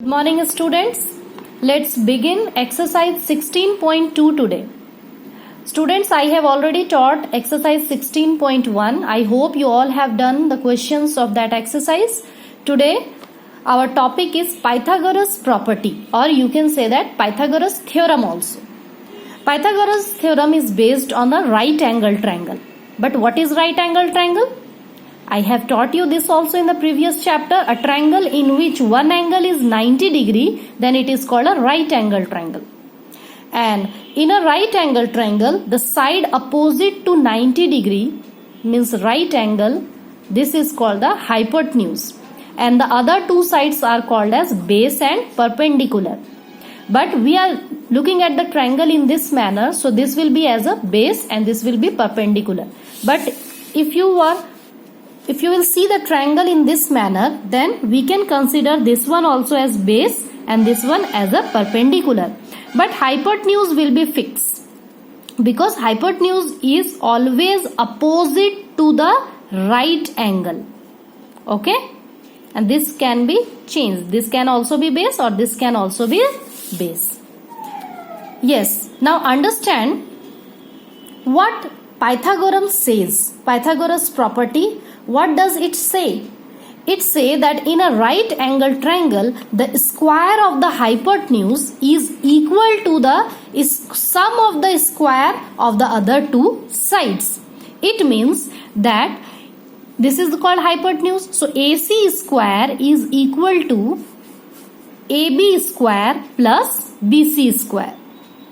Good morning students. Let's begin exercise 16.2 today. Students, I have already taught exercise 16.1. I hope you all have done the questions of that exercise. Today our topic is Pythagoras property, or you can say that Pythagoras theorem also. Pythagoras theorem is based on the right angle triangle. But what is right angle triangle? I have taught you this also in the previous chapter. A triangle in which one angle is 90 degree, then it is called a right angle triangle. And in a right angle triangle, the side opposite to 90 degree means right angle. This is called the hypotenuse. And the other two sides are called as base and perpendicular. But we are looking at the triangle in this manner. So this will be as a base and this will be perpendicular. But if you will see the triangle in this manner, then we can consider this one also as base and this one as a perpendicular. But hypotenuse will be fixed because hypotenuse is always opposite to the right angle. Okay? And this can be changed. This can also be base or this can also be base. Yes. Now understand what Pythagoras says. Pythagoras property. What does it say? It says that in a right angle triangle, the square of the hypotenuse is equal to the sum of the square of the other two sides. It means that this is called hypotenuse. So AC square is equal to AB square plus BC square.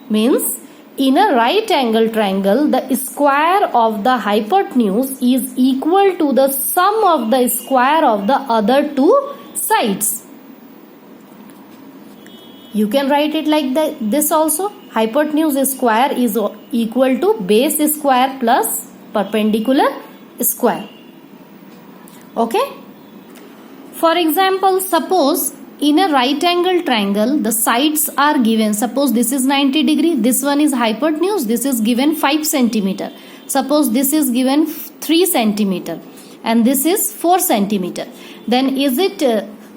Means in a right angle triangle, the square of the hypotenuse is equal to the sum of the square of the other two sides. You can write it like this also. Hypotenuse square is equal to base square plus perpendicular square. Okay? For example, suppose in a right angle triangle, the sides are given. Suppose this is 90 degree, this one is hypotenuse, this is given 5 centimeter. Suppose this is given 3 centimeter and this is 4 centimeter. Then is it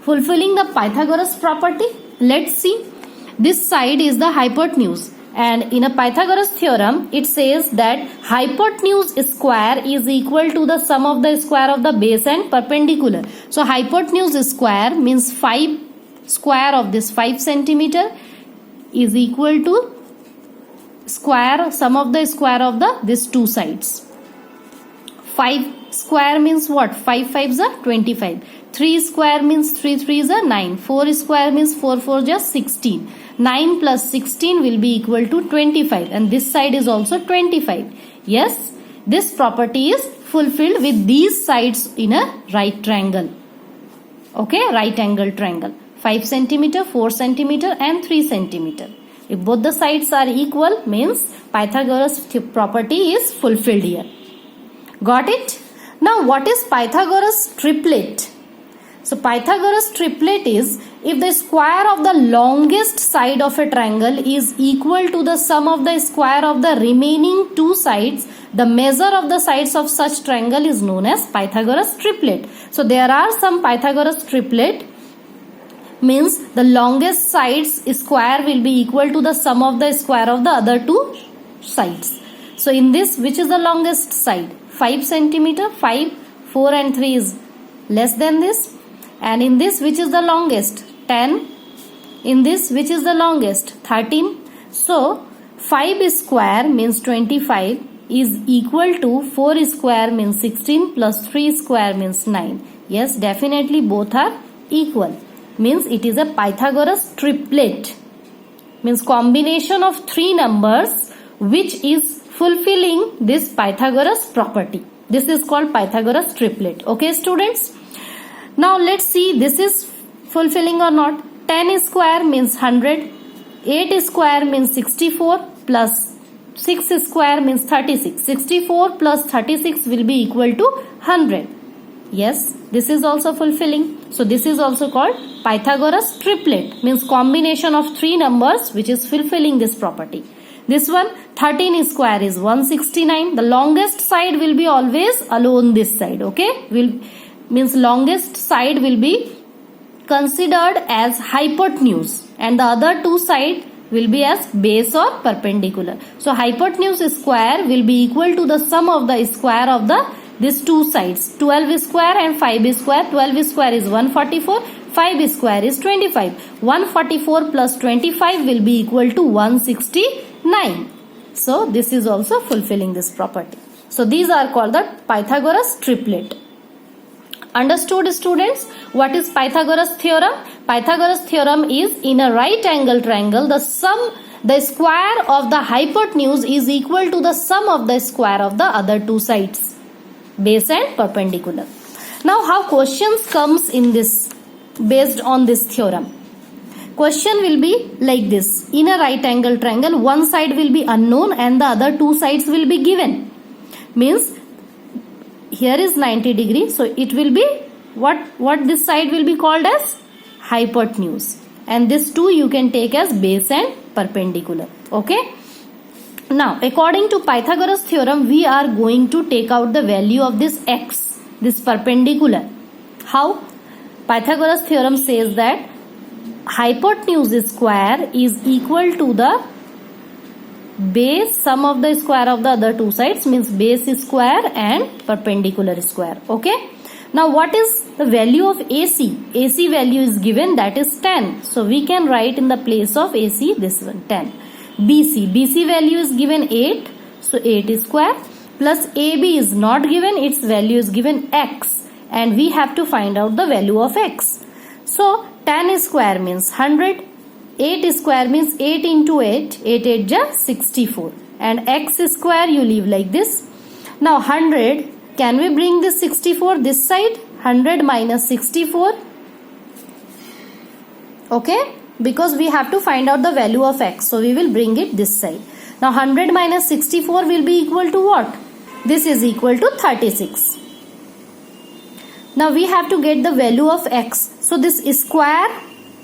fulfilling the Pythagoras property? Let's see. This side is the hypotenuse. And in a Pythagoras theorem, it says that hypotenuse square is equal to the sum of the square of the base and perpendicular. So hypotenuse square means 5 square of this 5 centimeter is equal to sum of the square of these two sides. 5 square means what? 5 5s are 25. 3 square means 3 3s are 9. 4 square means 4 4s are 16. 9 plus 16 will be equal to 25 and this side is also 25. Yes, this property is fulfilled with these sides in a right triangle. Okay, right angle triangle. 5 centimeter, 4 centimeter and 3 centimeter. If both the sides are equal, means Pythagoras property is fulfilled here. Got it? Now what is Pythagoras triplet? So Pythagoras triplet is if the square of the longest side of a triangle is equal to the sum of the square of the remaining two sides, the measure of the sides of such triangle is known as Pythagoras triplet. So there are some Pythagoras triplet, means the longest sides square will be equal to the sum of the square of the other two sides. So in this, which is the longest side? 5 centimeter, 5, 4 and 3 is less than this. And in this, which is the longest? 10. In this, which is the longest? 13. So 5 square means 25 is equal to 4 square means 16 plus 3 square means 9. Yes, definitely both are equal. Means it is a Pythagoras triplet. Means combination of 3 numbers which is fulfilling this Pythagoras property. This is called Pythagoras triplet. Okay students? Now let's see this is fulfilling or not. 10 square means 100. 8 square means 64 plus 6 square means 36. 64 plus 36 will be equal to 100. Yes, this is also fulfilling. So this is also called Pythagoras triplet. Means combination of 3 numbers which is fulfilling this property. This one 13 square is 169. The longest side will be always alone this side. Okay, means longest side will be considered as hypotenuse and the other two sides will be as base or perpendicular. So hypotenuse square will be equal to the sum of the square of these two sides, 12 square and 5 square. 12 square is 144, 5 square is 25. 144 plus 25 will be equal to 169. So this is also fulfilling this property. So these are called the Pythagoras triplet. Understood, students? What is Pythagoras theorem? Pythagoras theorem is in a right angle triangle, the square of the hypotenuse is equal to the sum of the square of the other two sides, base and perpendicular. Now how questions comes in this based on this theorem? Question will be like this. In a right angle triangle, one side will be unknown and the other two sides will be given. Means here is 90 degrees, so it will be what this side will be called as hypotenuse, and this two you can take as base and perpendicular. Okay, now according to Pythagoras theorem, we are going to take out the value of this x, this perpendicular. How? Pythagoras theorem says that hypotenuse square is equal to the base sum of the square of the other two sides, means base square and perpendicular square. Okay, now what is the value of AC? AC value is given, that is 10. So we can write in the place of AC this one, 10. BC value is given 8, so 8 square, plus AB is not given, its value is given x, and we have to find out the value of x. So 10 square means 100, 8 square means 8 into 8, 8 8 ja 64, and x square you leave like this. Now 100, can we bring this 64 this side? 100 minus 64. Okay, because we have to find out the value of x, so we will bring it this side. Now 100 minus 64 will be equal to what? This is equal to 36. Now we have to get the value of x, so this square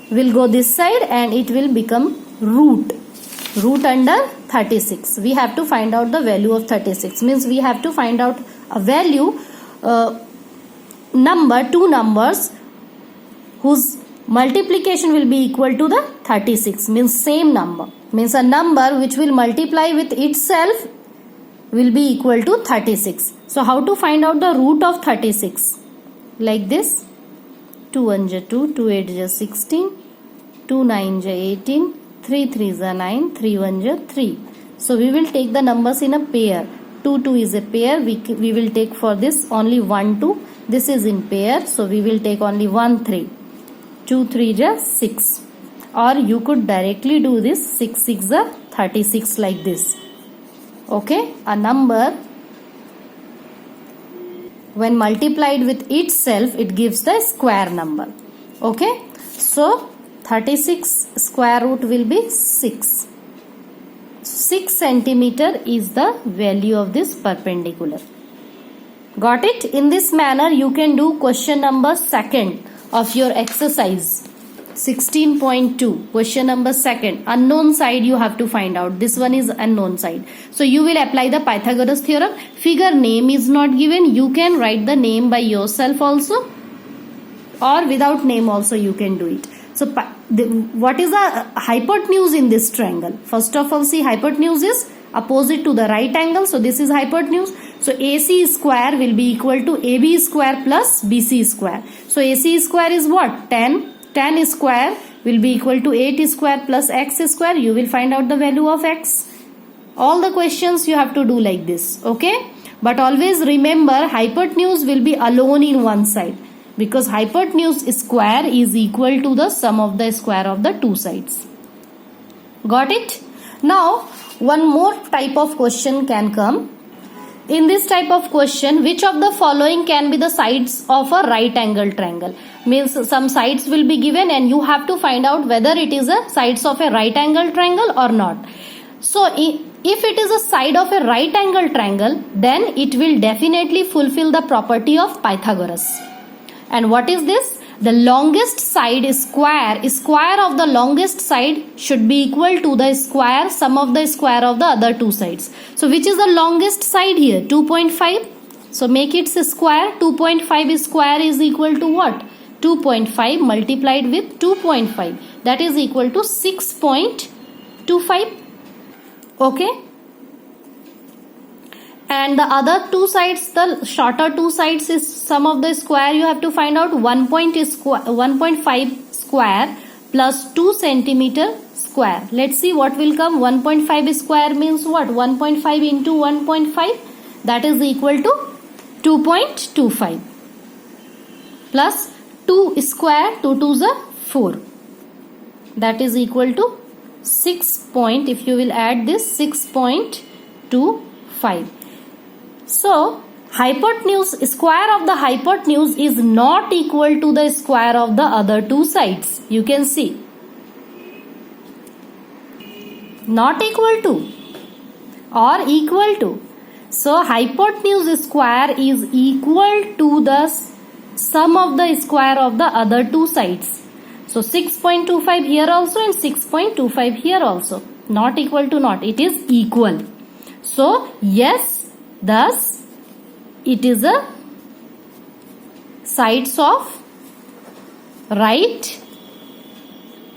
will go this side and it will become root under 36. We have to find out the value of 36, means we have to find out a value, two numbers whose multiplication will be equal to the 36, means same number, means a number which will multiply with itself will be equal to 36. So how to find out the root of 36? Like this, 2 1 ja 2, 2 8 ja 16, 2 9 ja 18, 3 3 ja 9, 3 1 ja 3. So we will take the numbers in a pair. 2 2 is a pair, we will take for this only 1 2. This is in pair, so we will take only 1 3. 2 3 ja 6. Or you could directly do this, 6 6 ja 36 like this. Okay, a number when multiplied with itself, it gives the square number. Okay, so 36 square root will be 6. 6 centimeter is the value of this perpendicular. Got it? In this manner, you can do question number 2 of your exercise 16.2. Question number 2. Unknown side you have to find out. This one is unknown side. So you will apply the Pythagoras theorem. Figure name is not given. You can write the name by yourself also, or without name also you can do it. So what is the hypotenuse in this triangle? First of all, see, hypotenuse is opposite to the right angle. So this is hypotenuse. So AC square will be equal to AB square plus BC square. So AC square is what? 10. 10 square will be equal to 8 square plus x square. You will find out the value of x. All the questions you have to do like this. Okay. But always remember, hypotenuse will be alone in one side, because hypotenuse square is equal to the sum of the square of the two sides. Got it? Now one more type of question can come. In this type of question, which of the following can be the sides of a right angle triangle? Means some sides will be given and you have to find out whether it is a sides of a right angle triangle or not. So if it is a side of a right angle triangle, then it will definitely fulfill the property of Pythagoras. And what is this? The longest side is square of the longest side should be equal to the square sum of the square of the other two sides. So which is the longest side here? 2.5. So make it square. 2.5 square is equal to what? 2.5 multiplied with 2.5, that is equal to 6.25. Okay, and the other two sides, the shorter two sides, is sum of the square. You have to find out 1.5 square plus 2 centimeter square. Let's see what will come. 1.5 square means what? 1.5 into 1.5, that is equal to 2.25 plus 2 square, 2 2s are 4, that is equal to 6 point, if you will add this, 6.25. So hypotenuse, square of the hypotenuse is not equal to the square of the other two sides. You can see, not equal to or equal to. So hypotenuse square is equal to the sum of the square of the other two sides. So 6.25 here also and 6.25 here also. Not equal to not, it is equal. So yes, thus it is a sides of right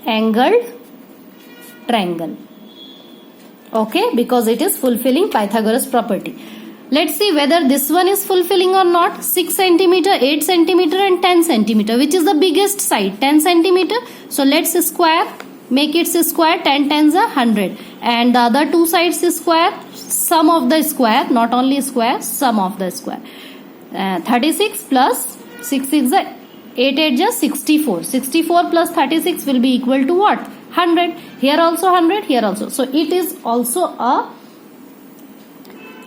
angled triangle. Okay, because it is fulfilling Pythagoras property. Let's see whether this one is fulfilling or not. 6 centimeter, 8 centimeter and 10 centimeter. Which is the biggest side? 10 centimeter. So let's square. Make it square. 10 tens are 100. And the other two sides is square. Sum of the square. Not only square. Sum of the square. 36 plus 6 is 8 8 is 64. 64 plus 36 will be equal to what? 100. Here also 100. Here also. So it is also a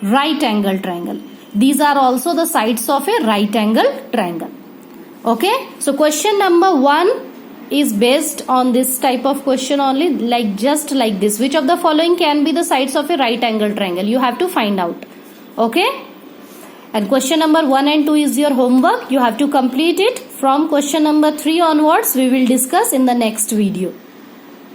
right angle triangle. These are also the sides of a right angle triangle. Okay, so question number 1 is based on this type of question only, like just like this. Which of the following can be the sides of a right angle triangle? You have to find out. Okay, and question number 1 and 2 is your homework. You have to complete it. From question number 3 onwards we will discuss in the next video.